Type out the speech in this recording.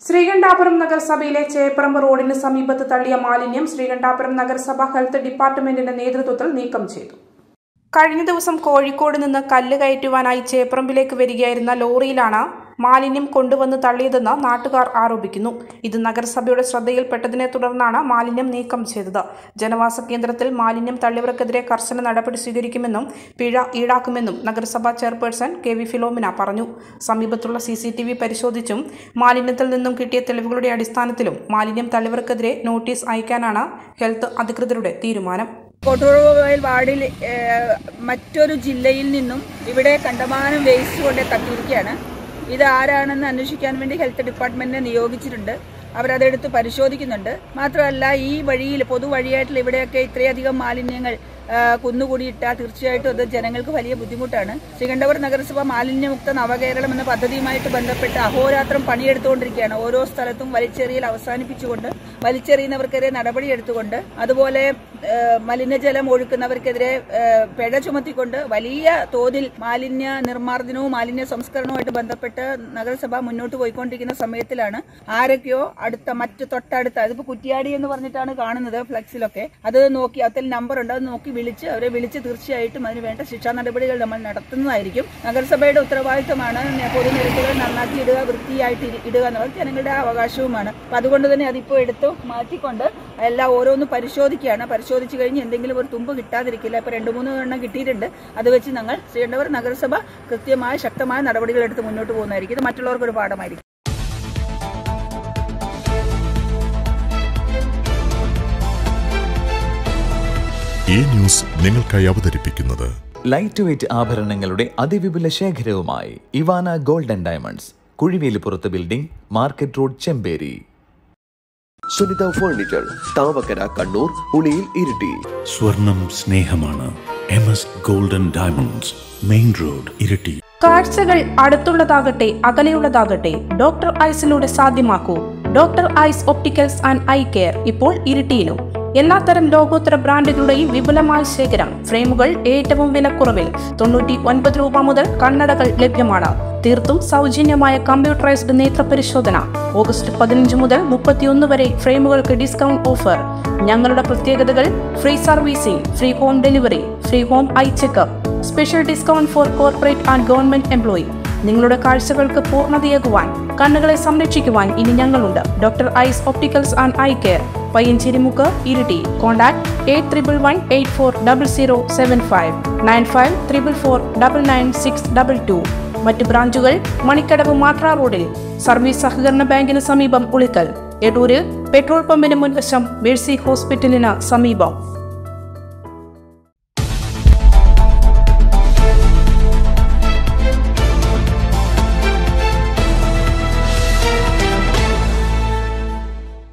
ശ്രീകണ്ഠാപുരം നഗരസഭയിലെ ചേപ്പറമ്പ് റോഡിന് സമീപത്ത് തള്ളിയ മാലിന്യം ശ്രീകണ്ഠാപുരം നഗരസഭ ഹെൽത്ത് ഡിപ്പാർട്ട്മെന്റിന്റെ നേതൃത്വത്തിൽ നീക്കം ചെയ്തു. കഴിഞ്ഞ ദിവസം കോഴിക്കോട് നിന്ന് കല്ല് കയറ്റുവാനായി ചേപ്പറമ്പിലേക്ക് വരികയായിരുന്ന ലോറിയിലാണ് മാലിന്യം കൊണ്ടുവന്ന് തള്ളിയതെന്ന് നാട്ടുകാർ ആരോപിക്കുന്നു. ഇത് നഗരസഭയുടെ ശ്രദ്ധയിൽപ്പെട്ടതിനെ തുടർന്നാണ് മാലിന്യം നീക്കം ചെയ്തത്. ജനവാസ കേന്ദ്രത്തിൽ മാലിന്യം തള്ളിയവർക്കെതിരെ കർശന നടപടി സ്വീകരിക്കുമെന്നും പിഴ ഈടാക്കുമെന്നും നഗരസഭാ ചെയർപേഴ്സൺ KV ഫിലോമിന പറഞ്ഞു. സമീപത്തുള്ള CCTV പരിശോധിച്ചും മാലിന്യത്തിൽ നിന്നും കിട്ടിയ തെളിവുകളുടെ അടിസ്ഥാനത്തിലും മാലിന്യം തള്ളിയവർക്കെതിരെ നോട്ടീസ് അയക്കാനാണ് ഹെൽത്ത് അധികൃതരുടെ തീരുമാനം. കോട്ടൂർ വാർഡിൽ മറ്റൊരു ജില്ലയിൽ നിന്നും ഇവിടെ കണ്ടമാനം വേസ്റ്റ് കൊണ്ട് തട്ടിയിരിക്കുകയാണ്. ഇത് ആരാണെന്ന് അന്വേഷിക്കാൻ വേണ്ടി ഹെൽത്ത് ഡിപ്പാർട്ട്മെന്റിനെ നിയോഗിച്ചിട്ടുണ്ട്. അവരതെടുത്ത് പരിശോധിക്കുന്നുണ്ട്. മാത്രമല്ല, ഈ വഴിയിൽ പൊതുവഴിയായിട്ടുള്ള ഇവിടെയൊക്കെ ഇത്രയധികം മാലിന്യങ്ങൾ കുന്നുകൂടിയിട്ടാൽ തീർച്ചയായിട്ടും അത് ജനങ്ങൾക്ക് വലിയ ബുദ്ധിമുട്ടാണ്. ശ്രീകണ്ഠാപുരം നഗരസഭ മാലിന്യമുക്ത നവകേരളം എന്ന പദ്ധതിയുമായിട്ട് ബന്ധപ്പെട്ട് അഹോരാത്രം പണിയെടുത്തുകൊണ്ടിരിക്കുകയാണ്. ഓരോ സ്ഥലത്തും വലിച്ചെറിയൽ അവസാനിപ്പിച്ചുകൊണ്ട് വലിച്ചെറിയുന്നവർക്കെതിരെ നടപടിയെടുത്തുകൊണ്ട് അതുപോലെ മലിനജലം ഒഴുക്കുന്നവർക്കെതിരെ പിഴ ചുമത്തിക്കൊണ്ട് വലിയ തോതിൽ മാലിന്യ നിർമ്മാർജ്ജനവും മാലിന്യ സംസ്കരണവുമായിട്ട് ബന്ധപ്പെട്ട് നഗരസഭ മുന്നോട്ട് പോയിക്കൊണ്ടിരിക്കുന്ന സമയത്തിലാണ് ആരൊക്കെയോ തൊട്ടടുത്ത അതിപ്പോ കുറ്റിയാടി എന്ന് പറഞ്ഞിട്ടാണ് കാണുന്നത് ഫ്ലക്സിലൊക്കെ. അത് നോക്കി അതിൽ നമ്പർ ഉണ്ട്, അത് നോക്കി അവരെ വിളിച്ച് തീർച്ചയായിട്ടും അതിന് വേണ്ട ശിക്ഷാ നടപടികൾ നമ്മൾ നടത്തുന്നതായിരിക്കും. നഗരസഭയുടെ ഉത്തരവാദിത്തമാണ് പൊതുനിരത്തുകൾ നന്നാക്കി ഇടുക, വൃത്തിയായിട്ട് ഇടുക എന്നുള്ളത് ജനങ്ങളുടെ അവകാശവുമാണ്. അപ്പൊ അതുകൊണ്ട് തന്നെ അതിപ്പോ എടുത്ത് മാറ്റിക്കൊണ്ട് എല്ലാം ഓരോന്ന് പരിശോധിക്കുകയാണ്. പരിശോധിച്ചു കഴിഞ്ഞ് എന്തെങ്കിലും ഒരു തുമ്പ് കിട്ടാതിരിക്കില്ല. ഇപ്പൊ 2-3 എണ്ണം കിട്ടിയിട്ടുണ്ട്. അത് വെച്ച് ഞങ്ങൾ ശ്രീകണ്ഠാപുരം നഗരസഭ കൃത്യമായ ശക്തമായ നടപടികൾ എടുത്ത് മുന്നോട്ട് പോകുന്നതായിരിക്കും. ഇത് മറ്റുള്ളവർക്കൊരു പാഠമായിരിക്കും. ഈ ന്യൂസ് നിങ്ങൾക്കായി അവതരിപ്പിക്കുന്നത് ലൈറ്റ് വെയ്റ്റ് ആഭരണങ്ങളുടെ അതിവിപുല ശേഖരവുമായി ഇവാന ഗോൾഡ് ആൻഡ് ഡയമണ്ട്സ്, കുഴിവേലിപ്പുറത്ത് building, market road, Chemperi. Sunitha furniture, Thavakkara, Kannur, Uliyil, Iritty. സ്വർണം സ്നേഹമാണ്. MS gold and diamonds, main road, Iritty. കാഴ്ചകൾ അടുത്തുള്ളതാകട്ടെ അകലെയുള്ളതാകട്ടെ ഡോക്ടർ ഐസിലൂടെ സാധ്യമാക്കൂ. Doctor eyes opticals and eye care ഇപ്പോൾ ഇരിട്ടിയിലും. എല്ലാത്തരം ലോകോത്തര ബ്രാൻഡുകളുടെയും വിപുലമായ ശേഖരം. ഫ്രെയിമുകൾ ഏറ്റവും വിലക്കുറവിൽ 99 രൂപ മുതൽ കണ്ണടകൾ ലഭ്യമാണ്. തീർത്തും സൗജന്യമായ കമ്പ്യൂട്ടറൈസ്ഡ് നേത്രപരിശോധന. ഓഗസ്റ്റ് 15 മുതൽ 31 വരെ ഫ്രെയിമുകൾക്ക് ഡിസ്കൗണ്ട് ഓഫർ. ഞങ്ങളുടെ പ്രത്യേകതകൾ: free servicing, free home delivery, free home I checkup, special discount four corporate and government employee. നിങ്ങളുടെ കാഴ്ചകൾക്ക് പൂർണ്ണതയേകുവാൻ, കണ്ണുകളെ സംരക്ഷിക്കുവാൻ ഇനി ഞങ്ങളുണ്ട്. Doctor eyes opticals and eye care, Payyancherimukku, Iritty. Contact 8111840075 9544499622. മറ്റ് ബ്രാഞ്ചുകൾ മണിക്കടവ് മാട്ര റോഡിൽ, സർവീസ് സഹകരണ ബാങ്കിന് സമീപം ഉളിക്കൽ, എടൂരിൽ പെട്രോൾ പമ്പിന് മുൻവശം മേഴ്സി ഹോസ്പിറ്റലിന് സമീപം.